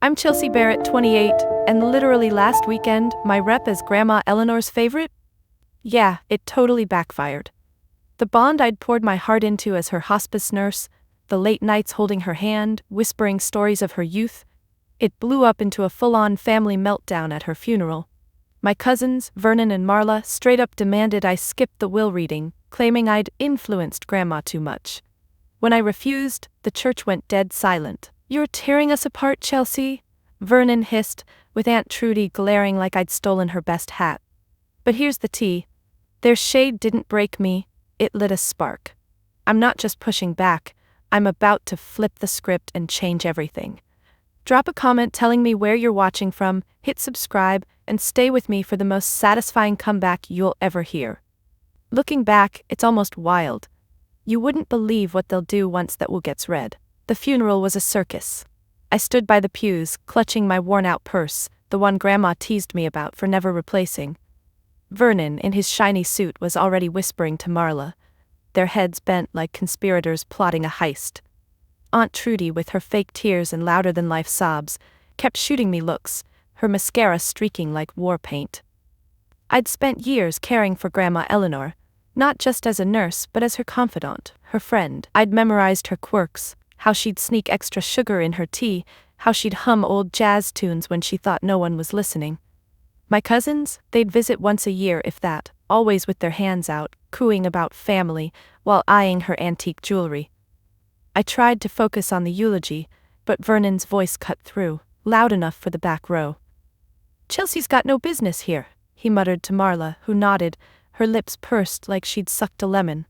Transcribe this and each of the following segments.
I'm Chelsea Barrett, 28, and literally last weekend, my rep as Grandma Eleanor's favorite? Yeah, it totally backfired. The bond I'd poured my heart into as her hospice nurse, the late nights holding her hand, whispering stories of her youth, it blew up into a full-on family meltdown at her funeral. My cousins, Vernon and Marla, straight up demanded I skip the will reading, claiming I'd influenced Grandma too much. When I refused, the church went dead silent. "You're tearing us apart, Chelsea," Vernon hissed, with Aunt Trudy glaring like I'd stolen her best hat. But here's the tea. Their shade didn't break me, it lit a spark. I'm not just pushing back, I'm about to flip the script and change everything. Drop a comment telling me where you're watching from, hit subscribe, and stay with me for the most satisfying comeback you'll ever hear. Looking back, it's almost wild. You wouldn't believe what they'll do once that will gets read. The funeral was a circus. I stood by the pews, clutching my worn-out purse, the one Grandma teased me about for never replacing. Vernon, in his shiny suit, was already whispering to Marla, their heads bent like conspirators plotting a heist. Aunt Trudy, with her fake tears and louder-than-life sobs, kept shooting me looks, her mascara streaking like war paint. I'd spent years caring for Grandma Eleanor, not just as a nurse but as her confidant, her friend. I'd memorized her quirks, how she'd sneak extra sugar in her tea, how she'd hum old jazz tunes when she thought no one was listening. My cousins, they'd visit once a year if that, always with their hands out, cooing about family, while eyeing her antique jewelry. I tried to focus on the eulogy, but Vernon's voice cut through, loud enough for the back row. "Chelsea's got no business here," he muttered to Marla, who nodded, her lips pursed like she'd sucked a lemon.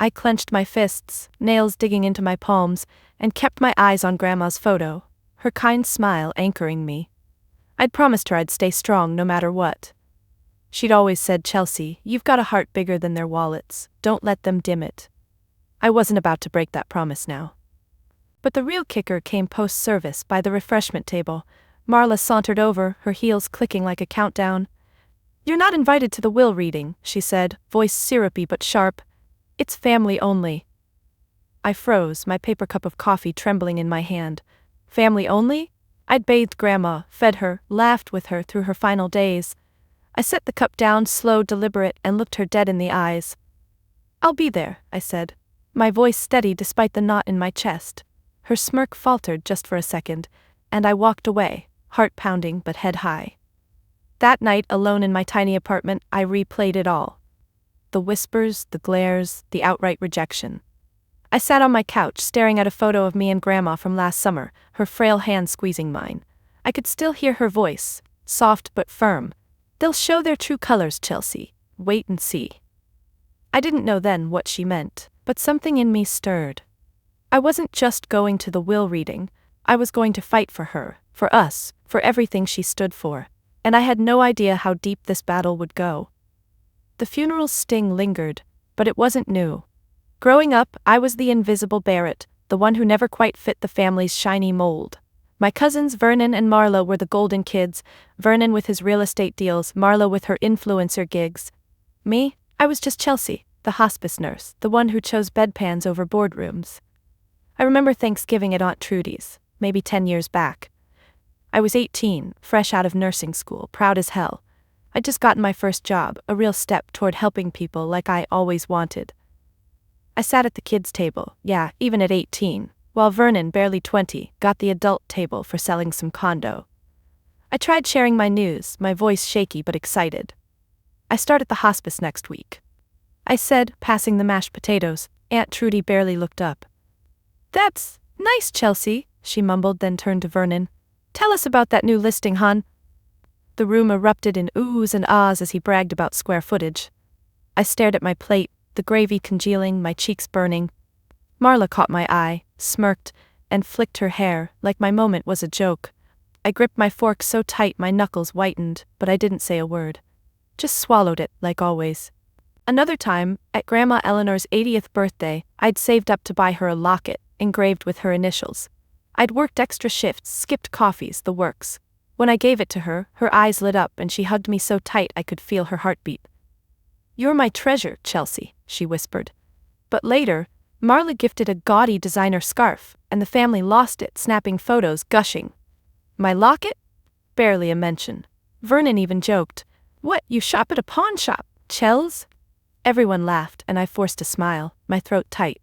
I clenched my fists, nails digging into my palms, and kept my eyes on Grandma's photo, her kind smile anchoring me. I'd promised her I'd stay strong no matter what. She'd always said, "Chelsea, you've got a heart bigger than their wallets, don't let them dim it." I wasn't about to break that promise now. But the real kicker came post-service by the refreshment table. Marla sauntered over, her heels clicking like a countdown. "You're not invited to the will reading," she said, voice syrupy but sharp. "It's family only." I froze, my paper cup of coffee trembling in my hand. Family only? I'd bathed Grandma, fed her, laughed with her through her final days. I set the cup down, slow, deliberate, and looked her dead in the eyes. "I'll be there," I said, my voice steady despite the knot in my chest. Her smirk faltered just for a second, and I walked away, heart pounding but head high. That night, alone in my tiny apartment, I replayed it all. The whispers, the glares, the outright rejection. I sat on my couch staring at a photo of me and Grandma from last summer, her frail hand squeezing mine. I could still hear her voice, soft but firm. "They'll show their true colors, Chelsea. Wait and see." I didn't know then what she meant, but something in me stirred. I wasn't just going to the will reading, I was going to fight for her, for us, for everything she stood for, and I had no idea how deep this battle would go. The funeral's sting lingered, but it wasn't new. Growing up, I was the invisible Barrett, the one who never quite fit the family's shiny mold. My cousins Vernon and Marla were the golden kids, Vernon with his real estate deals, Marla with her influencer gigs. Me? I was just Chelsea, the hospice nurse, the one who chose bedpans over boardrooms. I remember Thanksgiving at Aunt Trudy's, maybe 10 years back. I was 18, fresh out of nursing school, proud as hell. I'd just gotten my first job, a real step toward helping people like I always wanted. I sat at the kids' table, yeah, even at 18, while Vernon, barely 20, got the adult table for selling some condo. I tried sharing my news, my voice shaky but excited. "I start at the hospice next week," I said, passing the mashed potatoes. Aunt Trudy barely looked up. "That's nice, Chelsea," she mumbled, then turned to Vernon. "Tell us about that new listing, hon." The room erupted in oohs and ahs as he bragged about square footage. I stared at my plate, the gravy congealing, my cheeks burning. Marla caught my eye, smirked, and flicked her hair, like my moment was a joke. I gripped my fork so tight my knuckles whitened, but I didn't say a word. Just swallowed it, like always. Another time, at Grandma Eleanor's 80th birthday, I'd saved up to buy her a locket, engraved with her initials. I'd worked extra shifts, skipped coffees, the works. When I gave it to her, her eyes lit up and she hugged me so tight I could feel her heartbeat. "You're my treasure, Chelsea," she whispered. But later, Marla gifted a gaudy designer scarf, and the family lost it, snapping photos, gushing. My locket? Barely a mention. Vernon even joked, "What, you shop at a pawn shop, Chels?" Everyone laughed, and I forced a smile, my throat tight.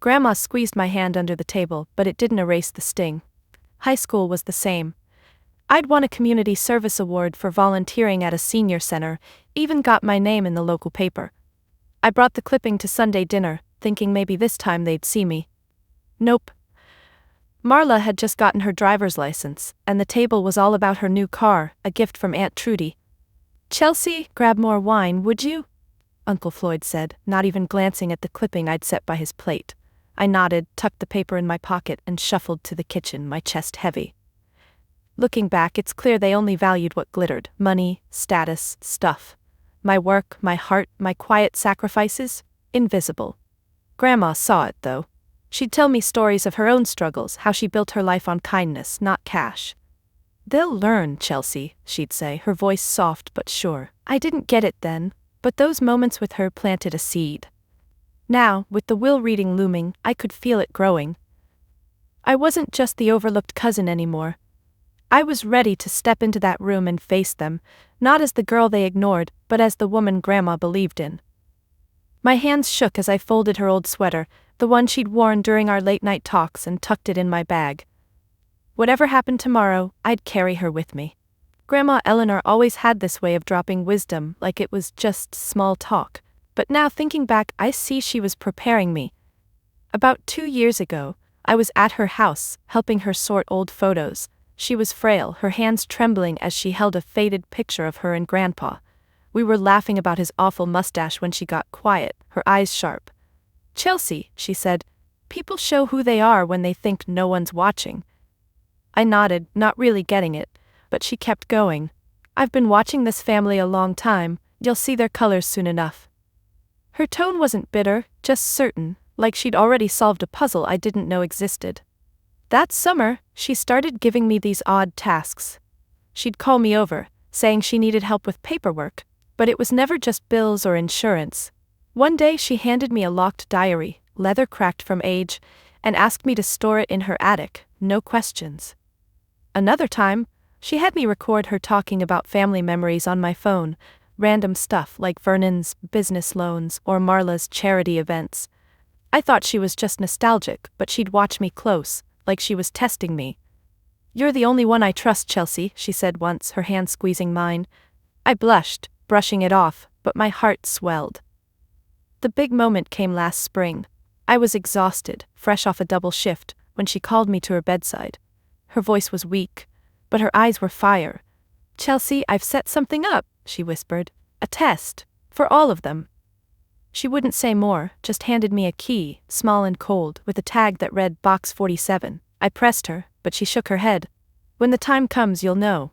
Grandma squeezed my hand under the table, but it didn't erase the sting. High school was the same. I'd won a community service award for volunteering at a senior center, even got my name in the local paper. I brought the clipping to Sunday dinner, thinking maybe this time they'd see me. Nope. Marla had just gotten her driver's license, and the table was all about her new car, a gift from Aunt Trudy. "Chelsea, grab more wine, would you?" Uncle Floyd said, not even glancing at the clipping I'd set by his plate. I nodded, tucked the paper in my pocket, and shuffled to the kitchen, my chest heavy. Looking back, it's clear they only valued what glittered: money, status, stuff. My work, my heart, my quiet sacrifices? Invisible. Grandma saw it, though. She'd tell me stories of her own struggles, how she built her life on kindness, not cash. "They'll learn, Chelsea," she'd say, her voice soft but sure. I didn't get it then, but those moments with her planted a seed. Now, with the will reading looming, I could feel it growing. I wasn't just the overlooked cousin anymore. I was ready to step into that room and face them, not as the girl they ignored, but as the woman Grandma believed in. My hands shook as I folded her old sweater, the one she'd worn during our late-night talks, and tucked it in my bag. Whatever happened tomorrow, I'd carry her with me. Grandma Eleanor always had this way of dropping wisdom like it was just small talk, but now thinking back, I see she was preparing me. About 2 years ago, I was at her house, helping her sort old photos. She was frail, her hands trembling as she held a faded picture of her and Grandpa. We were laughing about his awful mustache when she got quiet, her eyes sharp. "Chelsea," she said, "people show who they are when they think no one's watching." I nodded, not really getting it, but she kept going. "I've been watching this family a long time, you'll see their colors soon enough." Her tone wasn't bitter, just certain, like she'd already solved a puzzle I didn't know existed. That summer, she started giving me these odd tasks. She'd call me over, saying she needed help with paperwork, but it was never just bills or insurance. One day she handed me a locked diary, leather cracked from age, and asked me to store it in her attic, no questions. Another time, she had me record her talking about family memories on my phone, random stuff like Vernon's business loans or Marla's charity events. I thought she was just nostalgic, but she'd watch me close, like she was testing me. "You're the only one I trust, Chelsea," she said once, her hand squeezing mine. I blushed, brushing it off, but my heart swelled. The big moment came last spring. I was exhausted, fresh off a double shift, when she called me to her bedside. Her voice was weak, but her eyes were fire. "Chelsea, I've set something up," she whispered. "A test. For all of them." She wouldn't say more, just handed me a key, small and cold, with a tag that read Box 47. I pressed her, but she shook her head. "When the time comes, you'll know."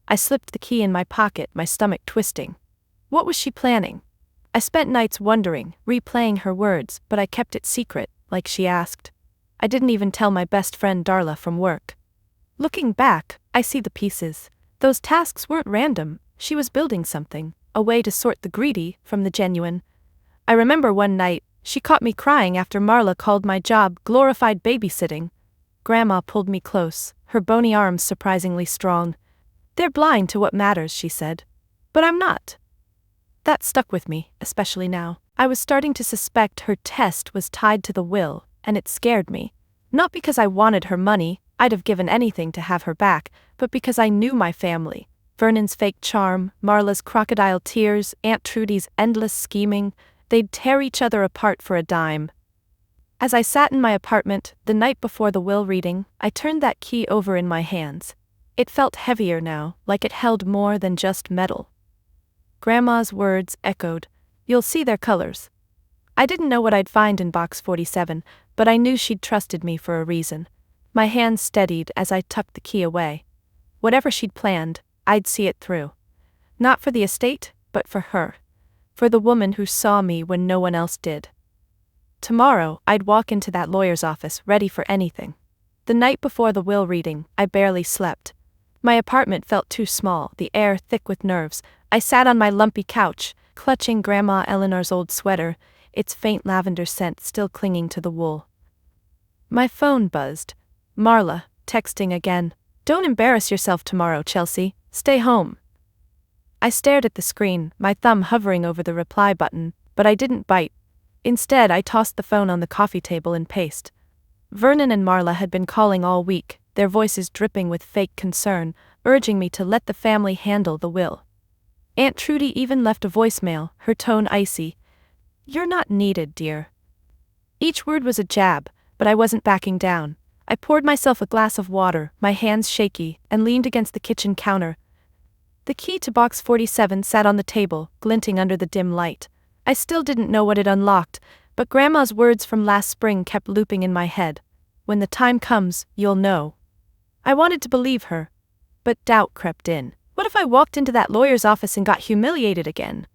I slipped the key in my pocket, my stomach twisting. What was she planning? I spent nights wondering, replaying her words, but I kept it secret, like she asked. I didn't even tell my best friend Darla from work. Looking back, I see the pieces. Those tasks weren't random. She was building something, a way to sort the greedy from the genuine. I remember one night, she caught me crying after Marla called my job glorified babysitting. Grandma pulled me close, her bony arms surprisingly strong. "They're blind to what matters," she said. "But I'm not." That stuck with me, especially now. I was starting to suspect her test was tied to the will, and it scared me. Not because I wanted her money, I'd have given anything to have her back, but because I knew my family. Vernon's fake charm, Marla's crocodile tears, Aunt Trudy's endless scheming. They'd tear each other apart for a dime. As I sat in my apartment, the night before the will reading, I turned that key over in my hands. It felt heavier now, like it held more than just metal. Grandma's words echoed, "You'll see their colors." I didn't know what I'd find in Box 47, but I knew she'd trusted me for a reason. My hands steadied as I tucked the key away. Whatever she'd planned, I'd see it through. Not for the estate, but for her. For the woman who saw me when no one else did. Tomorrow, I'd walk into that lawyer's office ready for anything. The night before the will reading, I barely slept. My apartment felt too small, the air thick with nerves. I sat on my lumpy couch, clutching Grandma Eleanor's old sweater, its faint lavender scent still clinging to the wool. My phone buzzed. Marla, texting again. Don't embarrass yourself tomorrow, Chelsea. Stay home. I stared at the screen, my thumb hovering over the reply button, but I didn't bite. Instead, I tossed the phone on the coffee table and paced. Vernon and Marla had been calling all week, their voices dripping with fake concern, urging me to let the family handle the will. Aunt Trudy even left a voicemail, her tone icy. "You're not needed, dear." Each word was a jab, but I wasn't backing down. I poured myself a glass of water, my hands shaky, and leaned against the kitchen counter. The key to box 47 sat on the table, glinting under the dim light. I still didn't know what it unlocked, but Grandma's words from last spring kept looping in my head. "When the time comes, you'll know." I wanted to believe her, but doubt crept in. What if I walked into that lawyer's office and got humiliated again?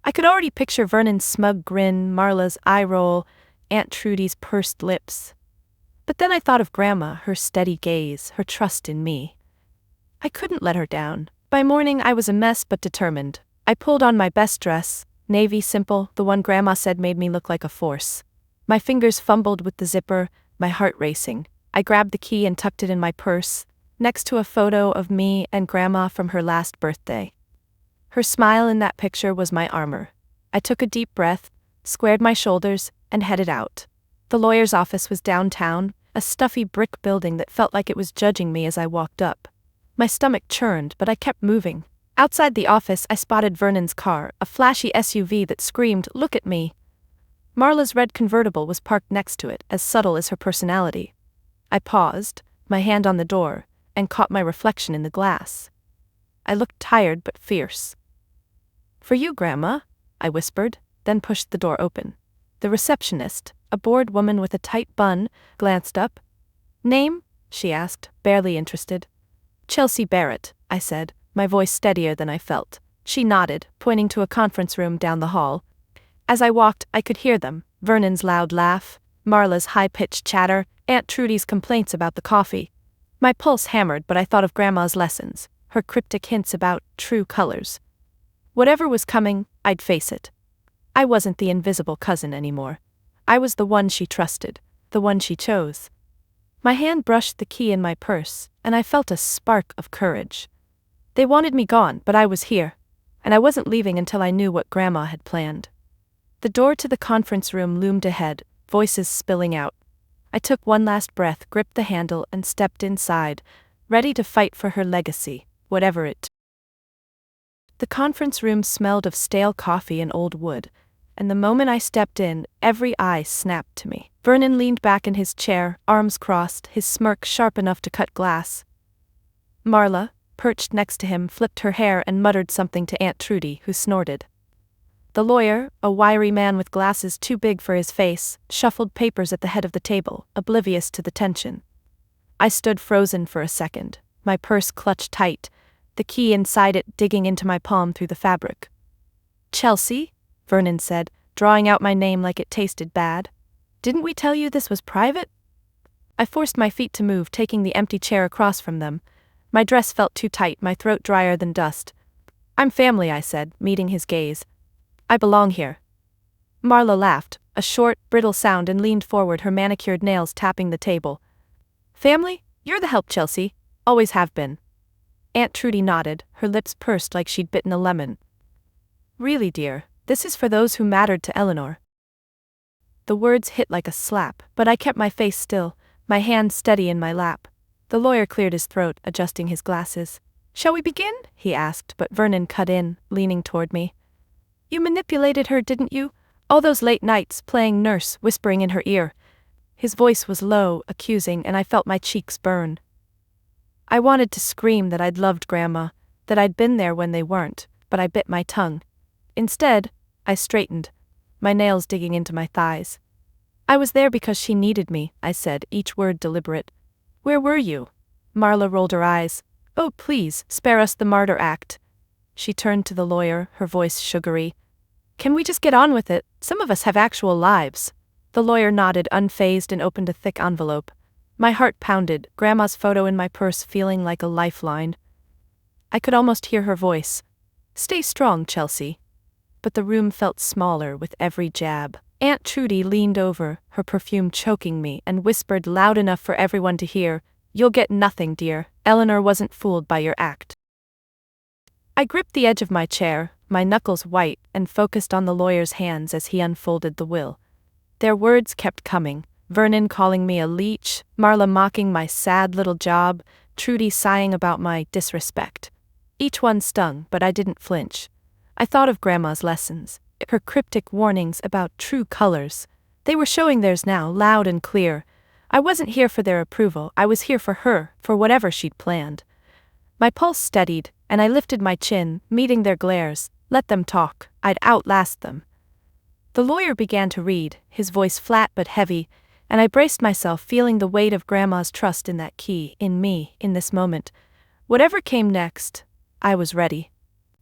I could already picture Vernon's smug grin, Marla's eye roll, Aunt Trudy's pursed lips. But then I thought of Grandma, her steady gaze, her trust in me. I couldn't let her down. By morning I was a mess but determined. I pulled on my best dress, navy simple, the one Grandma said made me look like a force. My fingers fumbled with the zipper, my heart racing. I grabbed the key and tucked it in my purse, next to a photo of me and Grandma from her last birthday. Her smile in that picture was my armor. I took a deep breath, squared my shoulders, and headed out. The lawyer's office was downtown, a stuffy brick building that felt like it was judging me as I walked up. My stomach churned, but I kept moving. Outside the office, I spotted Vernon's car, a flashy SUV that screamed, "Look at me." Marla's red convertible was parked next to it, as subtle as her personality. I paused, my hand on the door, and caught my reflection in the glass. I looked tired but fierce. "For you, Grandma," I whispered, then pushed the door open. The receptionist, a bored woman with a tight bun, glanced up. "Name?" she asked, barely interested. "Chelsea Barrett," I said, my voice steadier than I felt. She nodded, pointing to a conference room down the hall. As I walked, I could hear them, Vernon's loud laugh, Marla's high-pitched chatter, Aunt Trudy's complaints about the coffee. My pulse hammered, but I thought of Grandma's lessons, her cryptic hints about true colors. Whatever was coming, I'd face it. I wasn't the invisible cousin anymore. I was the one she trusted, the one she chose. My hand brushed the key in my purse, and I felt a spark of courage. They wanted me gone, but I was here, and I wasn't leaving until I knew what Grandma had planned. The door to the conference room loomed ahead, voices spilling out. I took one last breath, gripped the handle, and stepped inside, ready to fight for her legacy, whatever it took. The conference room smelled of stale coffee and old wood, and the moment I stepped in, every eye snapped to me. Vernon leaned back in his chair, arms crossed, his smirk sharp enough to cut glass. Marla, perched next to him, flipped her hair and muttered something to Aunt Trudy, who snorted. The lawyer, a wiry man with glasses too big for his face, shuffled papers at the head of the table, oblivious to the tension. I stood frozen for a second, my purse clutched tight, the key inside it digging into my palm through the fabric. "Chelsea?" Vernon said, drawing out my name like it tasted bad. "Didn't we tell you this was private?" I forced my feet to move, taking the empty chair across from them. My dress felt too tight, my throat drier than dust. "I'm family," I said, meeting his gaze. "I belong here." Marla laughed, a short, brittle sound, and leaned forward, her manicured nails tapping the table. "Family? You're the help, Chelsea. Always have been." Aunt Trudy nodded, her lips pursed like she'd bitten a lemon. "Really, dear, this is for those who mattered to Eleanor." The words hit like a slap, but I kept my face still, my hand steady in my lap. The lawyer cleared his throat, adjusting his glasses. "Shall we begin?" he asked, but Vernon cut in, leaning toward me. "You manipulated her, didn't you? All those late nights, playing nurse, whispering in her ear." His voice was low, accusing, and I felt my cheeks burn. I wanted to scream that I'd loved Grandma, that I'd been there when they weren't, but I bit my tongue. Instead, I straightened, my nails digging into my thighs. "I was there because she needed me," I said, each word deliberate. "Where were you?" Marla rolled her eyes. "Oh, please, spare us the martyr act." She turned to the lawyer, her voice sugary. "Can we just get on with it? Some of us have actual lives." The lawyer nodded, unfazed, and opened a thick envelope. My heart pounded, Grandma's photo in my purse feeling like a lifeline. I could almost hear her voice. "Stay strong, Chelsea." But the room felt smaller with every jab. Aunt Trudy leaned over, her perfume choking me, and whispered loud enough for everyone to hear, You'll get nothing, dear. Eleanor wasn't fooled by your act. I gripped the edge of my chair, my knuckles white, and focused on the lawyer's hands as he unfolded the will. Their words kept coming. Vernon calling me a leech, Marla mocking my sad little job, Trudy sighing about my disrespect. Each one stung, but I didn't flinch. I thought of Grandma's lessons, her cryptic warnings about true colors. They were showing theirs now, loud and clear. I wasn't here for their approval, I was here for her, for whatever she'd planned. My pulse steadied, and I lifted my chin, meeting their glares. Let them talk, I'd outlast them. The lawyer began to read, his voice flat but heavy, and I braced myself, feeling the weight of Grandma's trust in that key, in me, in this moment. Whatever came next, I was ready.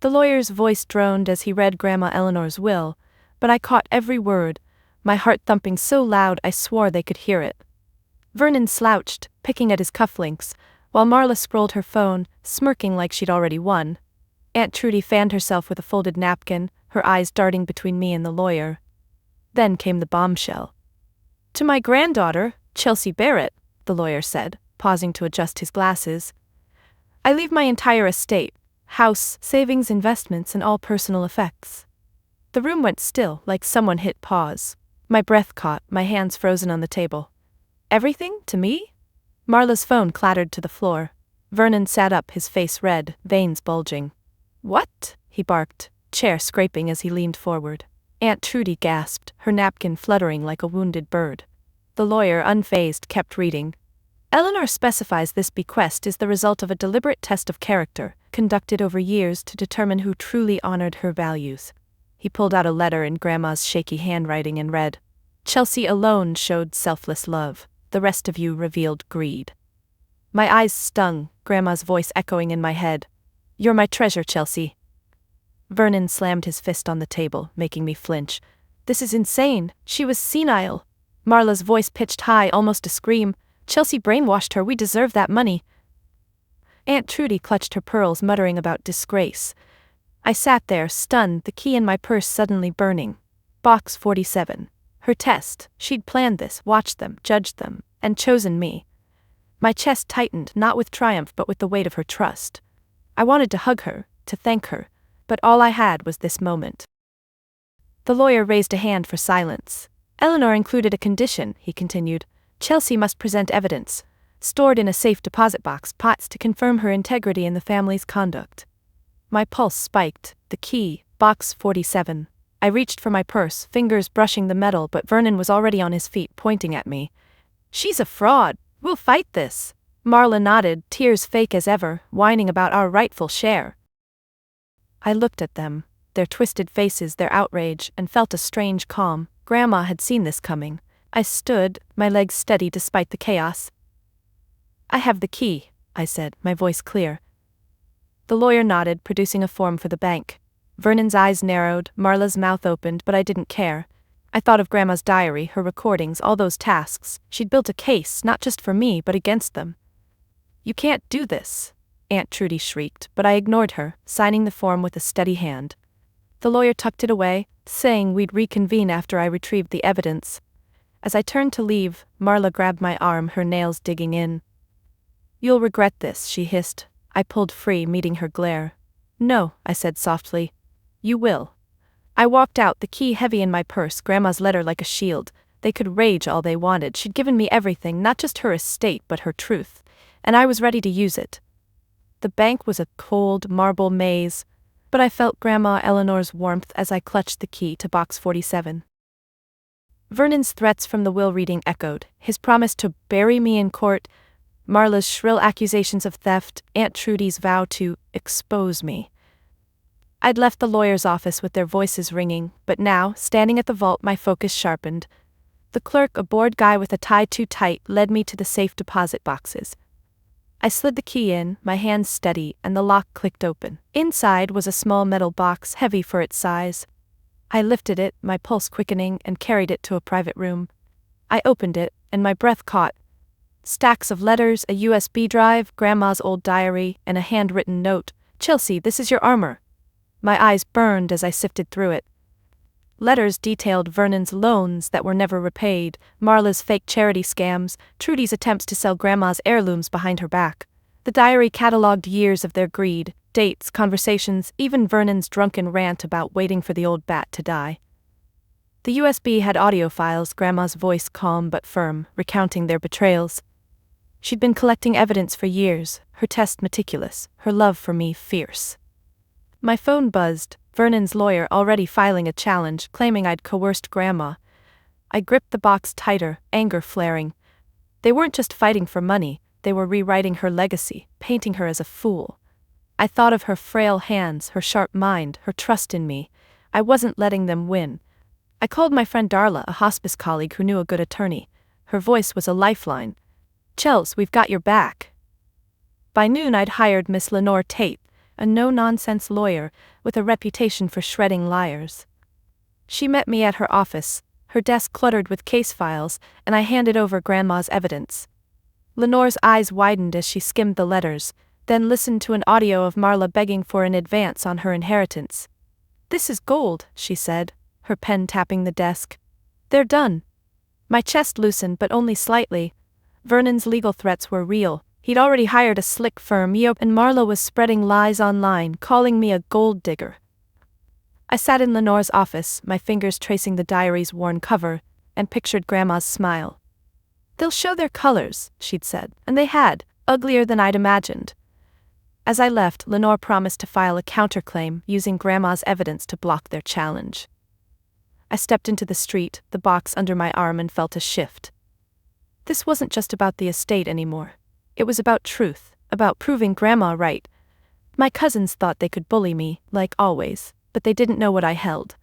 The lawyer's voice droned as he read Grandma Eleanor's will, but I caught every word, my heart thumping so loud I swore they could hear it. Vernon slouched, picking at his cufflinks, while Marla scrolled her phone, smirking like she'd already won. Aunt Trudy fanned herself with a folded napkin, her eyes darting between me and the lawyer. Then came the bombshell. To my granddaughter, Chelsea Barrett, the lawyer said, pausing to adjust his glasses, I leave my entire estate, house, savings, investments, and all personal effects. The room went still, like someone hit pause. My breath caught, my hands frozen on the table. Everything? To me? Marla's phone clattered to the floor. Vernon sat up, his face red, veins bulging. What? He barked, chair scraping as he leaned forward. Aunt Trudy gasped, her napkin fluttering like a wounded bird. The lawyer, unfazed, kept reading. Eleanor specifies this bequest is the result of a deliberate test of character, conducted over years to determine who truly honored her values. He pulled out a letter in Grandma's shaky handwriting and read, Chelsea alone showed selfless love, the rest of you revealed greed. My eyes stung, Grandma's voice echoing in my head. You're my treasure, Chelsea. Vernon slammed his fist on the table, making me flinch. This is insane. She was senile. Marla's voice pitched high, almost a scream. Chelsea brainwashed her. We deserve that money. Aunt Trudy clutched her pearls, muttering about disgrace. I sat there, stunned, the key in my purse suddenly burning. Box 47. Her test. She'd planned this, watched them, judged them, and chosen me. My chest tightened, not with triumph but with the weight of her trust. I wanted to hug her, to thank her, but all I had was this moment. The lawyer raised a hand for silence. Eleanor included a condition, he continued. Chelsea must present evidence, stored in a safe deposit box, pots to confirm her integrity in the family's conduct. My pulse spiked, the key, box 47. I reached for my purse, fingers brushing the metal, but Vernon was already on his feet, pointing at me. She's a fraud. We'll fight this. Marla nodded, tears fake as ever, whining about our rightful share. I looked at them, their twisted faces, their outrage, and felt a strange calm. Grandma had seen this coming. I stood, my legs steady despite the chaos. I have the key, I said, my voice clear. The lawyer nodded, producing a form for the bank. Vernon's eyes narrowed, Marla's mouth opened, but I didn't care. I thought of Grandma's diary, her recordings, all those tasks. She'd built a case, not just for me, but against them. You can't do this, Aunt Trudy shrieked, but I ignored her, signing the form with a steady hand. The lawyer tucked it away, saying we'd reconvene after I retrieved the evidence. As I turned to leave, Marla grabbed my arm, her nails digging in. You'll regret this, she hissed. I pulled free, meeting her glare. No, I said softly. You will. I walked out, the key heavy in my purse, Grandma's letter like a shield. They could rage all they wanted. She'd given me everything, not just her estate, but her truth. And I was ready to use it. The bank was a cold, marble maze, but I felt Grandma Eleanor's warmth as I clutched the key to box 47. Vernon's threats from the will reading echoed, his promise to bury me in court, Marla's shrill accusations of theft, Aunt Trudy's vow to expose me. I'd left the lawyer's office with their voices ringing, but now, standing at the vault, my focus sharpened. The clerk, a bored guy with a tie too tight, led me to the safe deposit boxes. I slid the key in, my hands steady, and the lock clicked open. Inside was a small metal box, heavy for its size. I lifted it, my pulse quickening, and carried it to a private room. I opened it, and my breath caught. Stacks of letters, a USB drive, Grandma's old diary, and a handwritten note. Chelsea, this is your armor. My eyes burned as I sifted through it. Letters detailed Vernon's loans that were never repaid, Marla's fake charity scams, Trudy's attempts to sell Grandma's heirlooms behind her back. The diary catalogued years of their greed, dates, conversations, even Vernon's drunken rant about waiting for the old bat to die. The USB had audio files, Grandma's voice calm but firm, recounting their betrayals. She'd been collecting evidence for years, her test meticulous, her love for me fierce. My phone buzzed, Vernon's lawyer already filing a challenge, claiming I'd coerced Grandma. I gripped the box tighter, anger flaring. They weren't just fighting for money, they were rewriting her legacy, painting her as a fool. I thought of her frail hands, her sharp mind, her trust in me. I wasn't letting them win. I called my friend Darla, a hospice colleague who knew a good attorney. Her voice was a lifeline. "Chels, we've got your back." By noon I'd hired Miss Lenore Tate, a no-nonsense lawyer with a reputation for shredding liars. She met me at her office, her desk cluttered with case files, and I handed over Grandma's evidence. Lenore's eyes widened as she skimmed the letters, then listened to an audio of Marla begging for an advance on her inheritance. "This is gold," she said, her pen tapping the desk. "They're done." My chest loosened, but only slightly. Vernon's legal threats were real. He'd already hired a slick firm, and Marla was spreading lies online, calling me a gold digger. I sat in Lenore's office, my fingers tracing the diary's worn cover, and pictured Grandma's smile. "They'll show their colors," she'd said, and they had, uglier than I'd imagined. As I left, Lenore promised to file a counterclaim, using Grandma's evidence to block their challenge. I stepped into the street, the box under my arm, and felt a shift. This wasn't just about the estate anymore. It was about truth, about proving Grandma right. My cousins thought they could bully me, like always, but they didn't know what I held.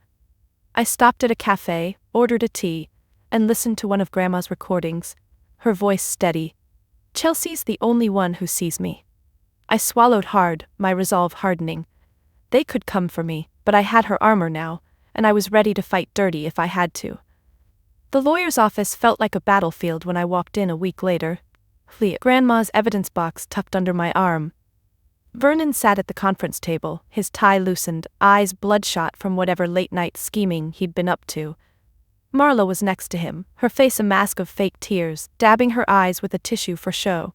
I stopped at a cafe, ordered a tea, and listened to one of Grandma's recordings, her voice steady. "Chelsea's the only one who sees me." I swallowed hard, my resolve hardening. They could come for me, but I had her armor now, and I was ready to fight dirty if I had to. The lawyer's office felt like a battlefield when I walked in a week later. Grandma's evidence box tucked under my arm. Vernon sat at the conference table, his tie loosened, eyes bloodshot from whatever late-night scheming he'd been up to. Marla was next to him, her face a mask of fake tears, dabbing her eyes with a tissue for show.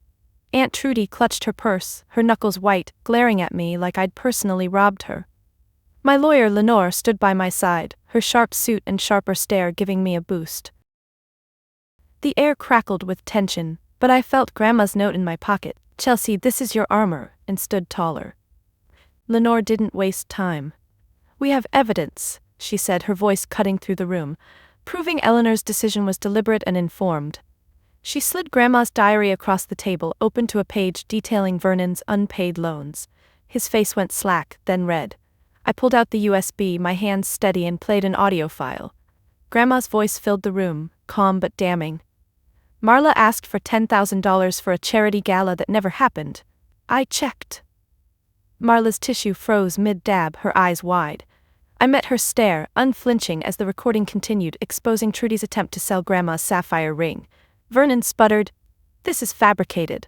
Aunt Trudy clutched her purse, her knuckles white, glaring at me like I'd personally robbed her. My lawyer Lenore stood by my side, her sharp suit and sharper stare giving me a boost. The air crackled with tension, but I felt Grandma's note in my pocket, "Chelsea, this is your armor," and stood taller. Lenore didn't waste time. "We have evidence," she said, her voice cutting through the room, proving Eleanor's decision was deliberate and informed. She slid Grandma's diary across the table, open to a page detailing Vernon's unpaid loans. His face went slack, then red. I pulled out the USB, my hands steady, and played an audio file. Grandma's voice filled the room, calm but damning. "Marla asked for $10,000 for a charity gala that never happened. I checked." Marla's tissue froze mid-dab, her eyes wide. I met her stare, unflinching, as the recording continued, exposing Trudy's attempt to sell Grandma's sapphire ring. Vernon sputtered, "This is fabricated."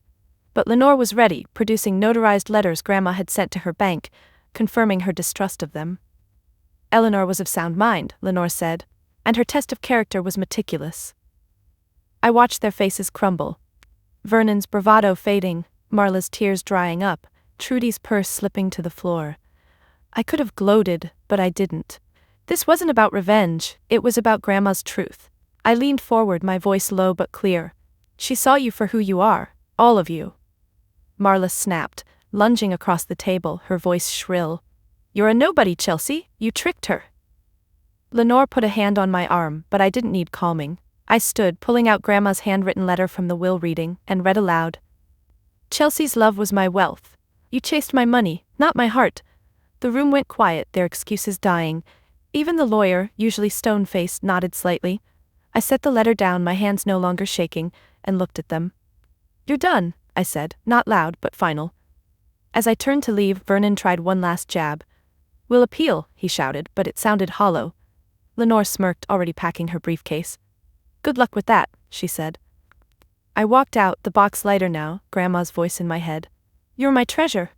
But Lenore was ready, producing notarized letters Grandma had sent to her bank, confirming her distrust of them. "Eleanor was of sound mind," Lenore said, "and her test of character was meticulous." I watched their faces crumble. Vernon's bravado fading, Marla's tears drying up, Trudy's purse slipping to the floor. I could have gloated, but I didn't. This wasn't about revenge, it was about Grandma's truth. I leaned forward, my voice low but clear. "She saw you for who you are, all of you." Marla snapped, lunging across the table, her voice shrill. "You're a nobody, Chelsea, you tricked her." Lenore put a hand on my arm, but I didn't need calming. I stood, pulling out Grandma's handwritten letter from the will reading, and read aloud. "Chelsea's love was my wealth. You chased my money, not my heart." The room went quiet, their excuses dying. Even the lawyer, usually stone-faced, nodded slightly. I set the letter down, my hands no longer shaking, and looked at them. "You're done," I said, not loud but final. As I turned to leave, Vernon tried one last jab. "We'll appeal," he shouted, but it sounded hollow. Lenore smirked, already packing her briefcase. "Good luck with that," she said. I walked out, the box lighter now, Grandma's voice in my head. "You're my treasure."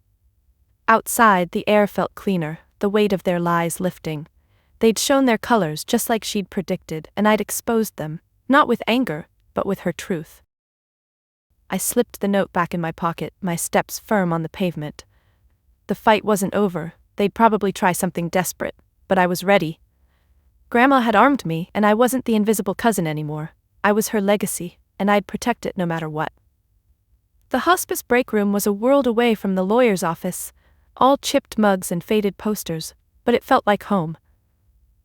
Outside, the air felt cleaner, the weight of their lies lifting. They'd shown their colors just like she'd predicted, and I'd exposed them, not with anger, but with her truth. I slipped the note back in my pocket, my steps firm on the pavement. The fight wasn't over. They'd probably try something desperate, but I was ready. Grandma had armed me, and I wasn't the invisible cousin anymore. I was her legacy, and I'd protect it no matter what. The hospice break room was a world away from the lawyer's office, all chipped mugs and faded posters, but it felt like home.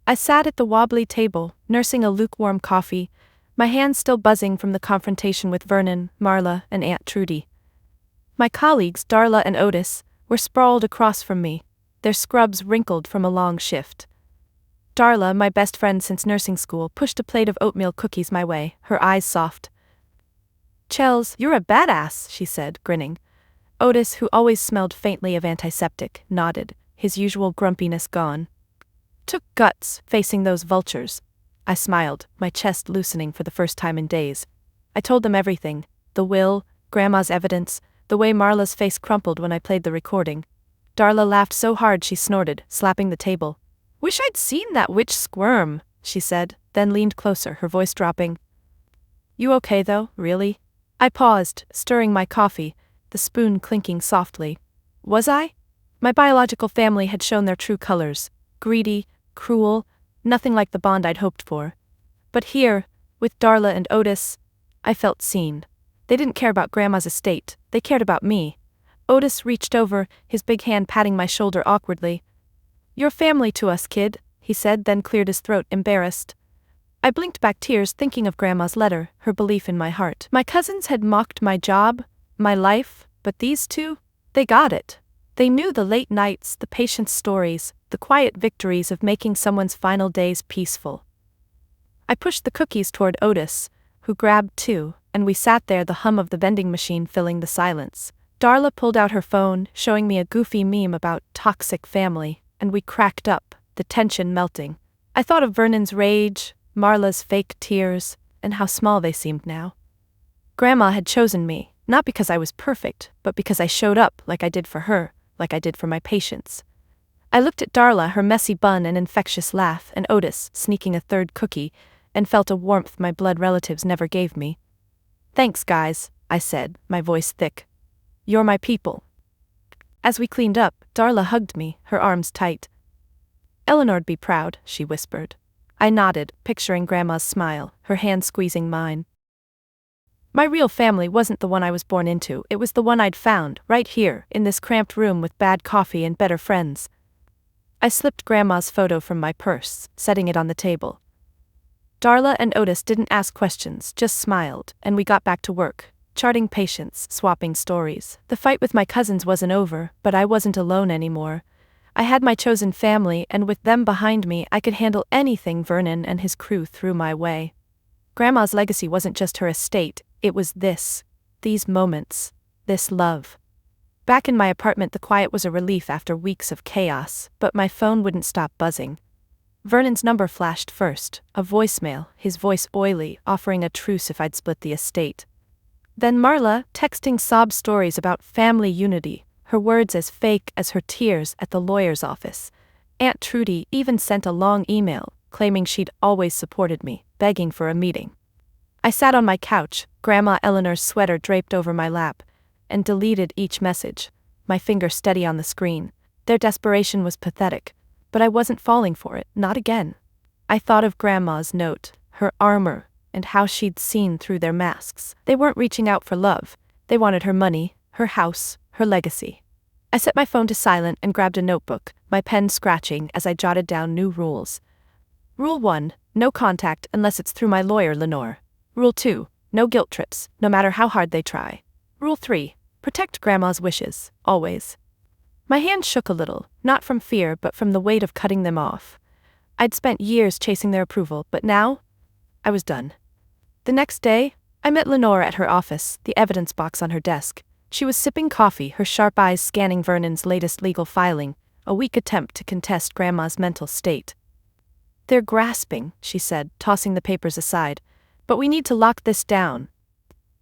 I sat at the wobbly table, nursing a lukewarm coffee, my hands still buzzing from the confrontation with Vernon, Marla, and Aunt Trudy. My colleagues, Darla and Otis, were sprawled across from me, their scrubs wrinkled from a long shift. Darla, my best friend since nursing school, pushed a plate of oatmeal cookies my way, her eyes soft. "Chels, you're a badass," she said, grinning. Otis, who always smelled faintly of antiseptic, nodded, his usual grumpiness gone. "Took guts, facing those vultures." I smiled, my chest loosening for the first time in days. I told them everything, the will, Grandma's evidence, the way Marla's face crumpled when I played the recording. Darla laughed so hard she snorted, slapping the table. "Wish I'd seen that witch squirm," she said, then leaned closer, her voice dropping. "You okay though, really?" I paused, stirring my coffee, the spoon clinking softly. Was I? My biological family had shown their true colors, greedy, cruel, nothing like the bond I'd hoped for. But here, with Darla and Otis, I felt seen. They didn't care about Grandma's estate, they cared about me. Otis reached over, his big hand patting my shoulder awkwardly. "You're family to us, kid," he said, then cleared his throat, embarrassed. I blinked back, tears thinking of Grandma's letter, her belief in my heart. My cousins had mocked my job, my life, but these two, they got it. They knew the late nights, the patient stories, the quiet victories of making someone's final days peaceful. I pushed the cookies toward Otis, who grabbed two, and we sat there, the hum of the vending machine filling the silence. Darla pulled out her phone, showing me a goofy meme about toxic family, and we cracked up, the tension melting. I thought of Vernon's rage, Marla's fake tears, and how small they seemed now. Grandma had chosen me, not because I was perfect, but because I showed up like I did for her, like I did for my patients. I looked at Darla, her messy bun and infectious laugh, and Otis, sneaking a third cookie, and felt a warmth my blood relatives never gave me. "Thanks, guys," I said, my voice thick. "You're my people." As we cleaned up, Darla hugged me, her arms tight. "Eleanor'd be proud," she whispered. I nodded, picturing Grandma's smile, her hand squeezing mine. My real family wasn't the one I was born into, it was the one I'd found, right here, in this cramped room with bad coffee and better friends. I slipped Grandma's photo from my purse, setting it on the table. Darla and Otis didn't ask questions, just smiled, and we got back to work, charting patients, swapping stories. The fight with my cousins wasn't over, but I wasn't alone anymore. I had my chosen family, and with them behind me, I could handle anything Vernon and his crew threw my way. Grandma's legacy wasn't just her estate, it was these moments, this love. Back in my apartment, the quiet was a relief after weeks of chaos, but my phone wouldn't stop buzzing. Vernon's number flashed first, a voicemail, his voice oily, offering a truce if I'd split the estate. Then Marla, texting sob stories about family unity, her words as fake as her tears at the lawyer's office. Aunt Trudy even sent a long email, claiming she'd always supported me, begging for a meeting. I sat on my couch, Grandma Eleanor's sweater draped over my lap, and deleted each message, my finger steady on the screen. Their desperation was pathetic, but I wasn't falling for it, not again. I thought of Grandma's note, her armor, and how she'd seen through their masks. They weren't reaching out for love, they wanted her money, her house, her legacy. I set my phone to silent and grabbed a notebook, my pen scratching as I jotted down new rules. Rule 1, no contact unless it's through my lawyer Lenore. Rule 2, no guilt trips, no matter how hard they try. Rule 3, protect Grandma's wishes, always. My hand shook a little, not from fear but from the weight of cutting them off. I'd spent years chasing their approval, but now, I was done. The next day, I met Lenore at her office, the evidence box on her desk. She was sipping coffee, her sharp eyes scanning Vernon's latest legal filing, a weak attempt to contest Grandma's mental state. "They're grasping," she said, tossing the papers aside. "But we need to lock this down."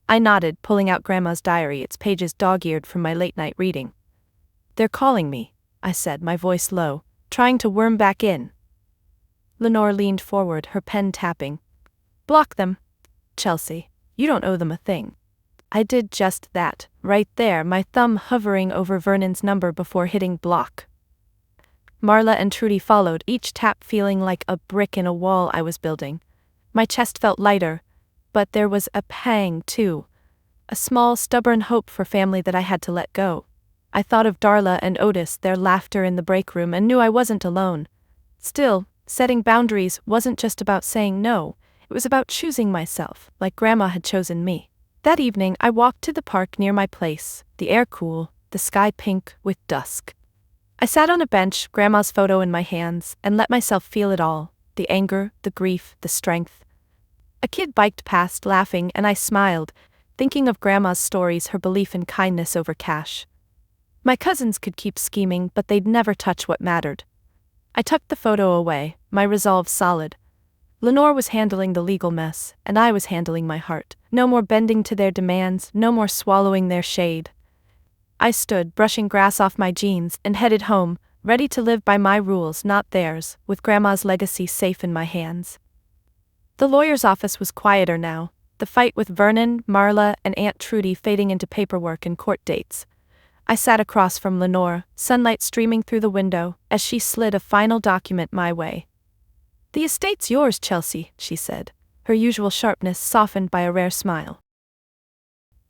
I nodded, pulling out Grandma's diary, its pages dog-eared from my late-night reading. "They're calling me," I said, my voice low, trying to worm back in. Lenore leaned forward, her pen tapping. Block them. Chelsea, you don't owe them a thing. I did just that, right there, my thumb hovering over Vernon's number before hitting block. Marla and Trudy followed, each tap feeling like a brick in a wall I was building. My chest felt lighter, but there was a pang, too. A small, stubborn hope for family that I had to let go. I thought of Darla and Otis, their laughter in the break room, and knew I wasn't alone. Still, setting boundaries wasn't just about saying no, it was about choosing myself, like Grandma had chosen me. That evening, I walked to the park near my place, the air cool, the sky pink with dusk. I sat on a bench, Grandma's photo in my hands, and let myself feel it all, the anger, the grief, the strength. A kid biked past laughing, and I smiled, thinking of Grandma's stories, her belief in kindness over cash. My cousins could keep scheming, but they'd never touch what mattered. I tucked the photo away, my resolve solid. Lenore was handling the legal mess, and I was handling my heart. No more bending to their demands, no more swallowing their shade. I stood, brushing grass off my jeans, and headed home, ready to live by my rules, not theirs, with Grandma's legacy safe in my hands. The lawyer's office was quieter now, the fight with Vernon, Marla, and Aunt Trudy fading into paperwork and court dates. I sat across from Lenore, sunlight streaming through the window, as she slid a final document my way. The estate's yours, Chelsea, she said, her usual sharpness softened by a rare smile.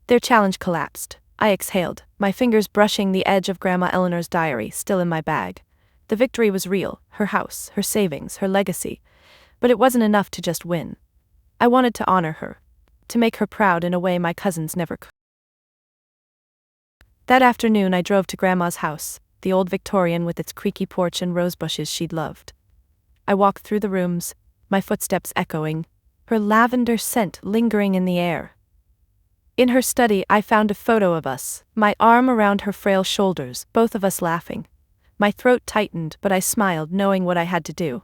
Their challenge collapsed. I exhaled, my fingers brushing the edge of Grandma Eleanor's diary, still in my bag. The victory was real, her house, her savings, her legacy. But it wasn't enough to just win. I wanted to honor her, to make her proud in a way my cousins never could. That afternoon I drove to Grandma's house, the old Victorian with its creaky porch and rosebushes she'd loved. I walked through the rooms, my footsteps echoing, her lavender scent lingering in the air. In her study I found a photo of us, my arm around her frail shoulders, both of us laughing. My throat tightened, but I smiled, knowing what I had to do.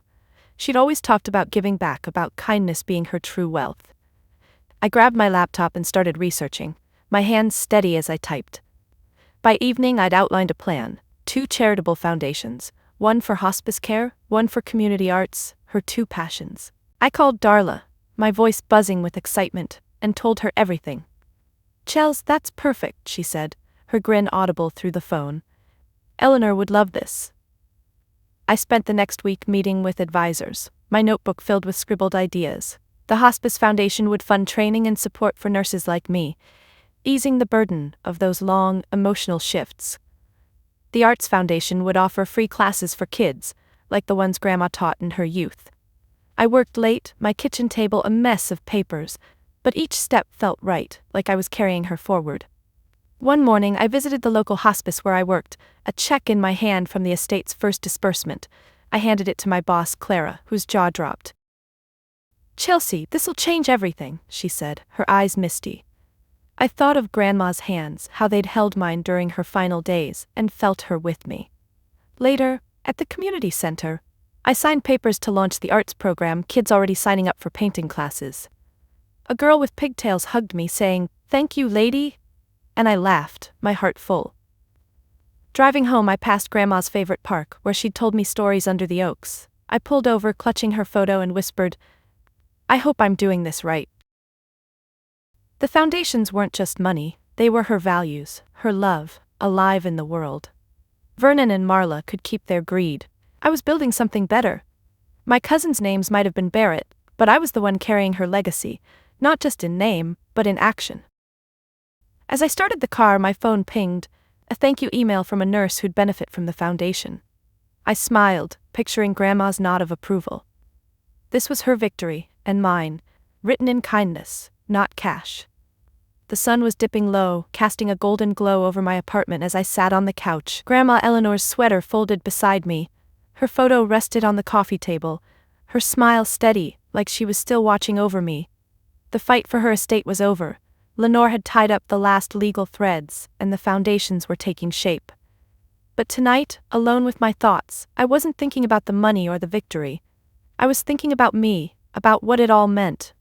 She'd always talked about giving back, about kindness being her true wealth. I grabbed my laptop and started researching, my hands steady as I typed. By evening I'd outlined a plan, 2 charitable foundations, one for hospice care, one for community arts, her 2 passions. I called Darla, my voice buzzing with excitement, and told her everything. Chels, that's perfect, she said, her grin audible through the phone. Eleanor would love this. I spent the next week meeting with advisors, my notebook filled with scribbled ideas. The Hospice Foundation would fund training and support for nurses like me, easing the burden of those long, emotional shifts. The Arts Foundation would offer free classes for kids, like the ones Grandma taught in her youth. I worked late, my kitchen table a mess of papers, but each step felt right, like I was carrying her forward. One morning I visited the local hospice where I worked, a check in my hand from the estate's first disbursement. I handed it to my boss, Clara, whose jaw dropped. Chelsea, this'll change everything, she said, her eyes misty. I thought of Grandma's hands, how they'd held mine during her final days, and felt her with me. Later, at the community center, I signed papers to launch the arts program, kids already signing up for painting classes. A girl with pigtails hugged me, saying, "Thank you, lady," and I laughed, my heart full. Driving home I passed Grandma's favorite park, where she'd told me stories under the oaks. I pulled over, clutching her photo, and whispered, "I hope I'm doing this right." The foundations weren't just money, they were her values, her love, alive in the world. Vernon and Marla could keep their greed. I was building something better. My cousins' names might have been Barrett, but I was the one carrying her legacy, not just in name, but in action. As I started the car, my phone pinged, a thank you email from a nurse who'd benefit from the foundation. I smiled, picturing Grandma's nod of approval. This was her victory, and mine, written in kindness, not cash. The sun was dipping low, casting a golden glow over my apartment as I sat on the couch, Grandma Eleanor's sweater folded beside me. Her photo rested on the coffee table, her smile steady, like she was still watching over me. The fight for her estate was over. Lenore had tied up the last legal threads, and the foundations were taking shape. But tonight, alone with my thoughts, I wasn't thinking about the money or the victory. I was thinking about me, about what it all meant.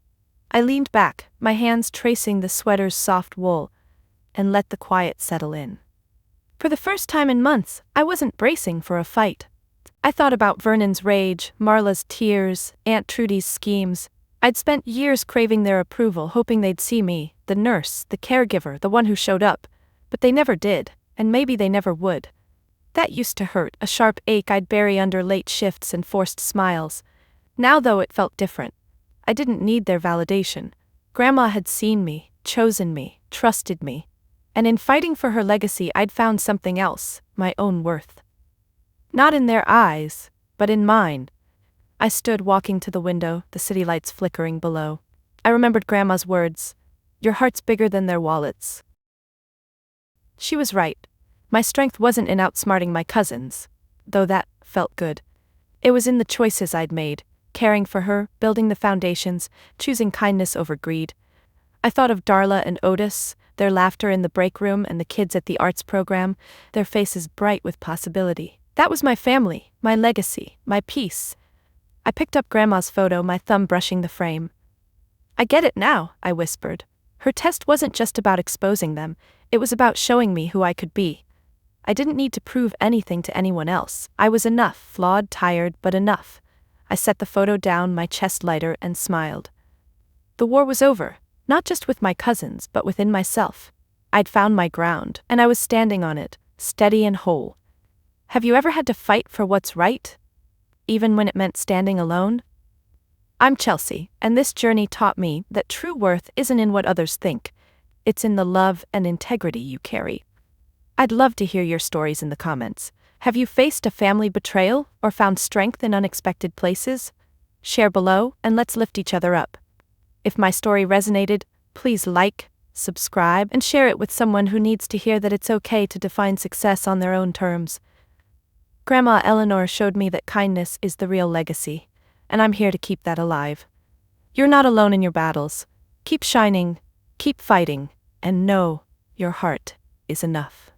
I leaned back, my hands tracing the sweater's soft wool, and let the quiet settle in. For the first time in months, I wasn't bracing for a fight. I thought about Vernon's rage, Marla's tears, Aunt Trudy's schemes. I'd spent years craving their approval, hoping they'd see me, the nurse, the caregiver, the one who showed up. But they never did, and maybe they never would. That used to hurt, a sharp ache I'd bury under late shifts and forced smiles. Now, though, it felt different. I didn't need their validation. Grandma had seen me, chosen me, trusted me. And in fighting for her legacy, I'd found something else, my own worth. Not in their eyes, but in mine. I stood walking to the window, the city lights flickering below. I remembered Grandma's words, "Your heart's bigger than their wallets." She was right. My strength wasn't in outsmarting my cousins, though that felt good. It was in the choices I'd made, caring for her, building the foundations, choosing kindness over greed. I thought of Darla and Otis, their laughter in the break room and the kids at the arts program, their faces bright with possibility. That was my family, my legacy, my peace. I picked up Grandma's photo, my thumb brushing the frame. "I get it now," I whispered. Her test wasn't just about exposing them, it was about showing me who I could be. I didn't need to prove anything to anyone else. I was enough, flawed, tired, but enough. I set the photo down, my chest lighter, and smiled. The war was over, not just with my cousins, but within myself. I'd found my ground, and I was standing on it, steady and whole. Have you ever had to fight for what's right, even when it meant standing alone? I'm Chelsea, and this journey taught me that true worth isn't in what others think. It's in the love and integrity you carry. I'd love to hear your stories in the comments. Have you faced a family betrayal or found strength in unexpected places? Share below, and let's lift each other up. If my story resonated, please like, subscribe, and share it with someone who needs to hear that it's okay to define success on their own terms. Grandma Eleanor showed me that kindness is the real legacy, and I'm here to keep that alive. You're not alone in your battles. Keep shining, keep fighting, and know your heart is enough.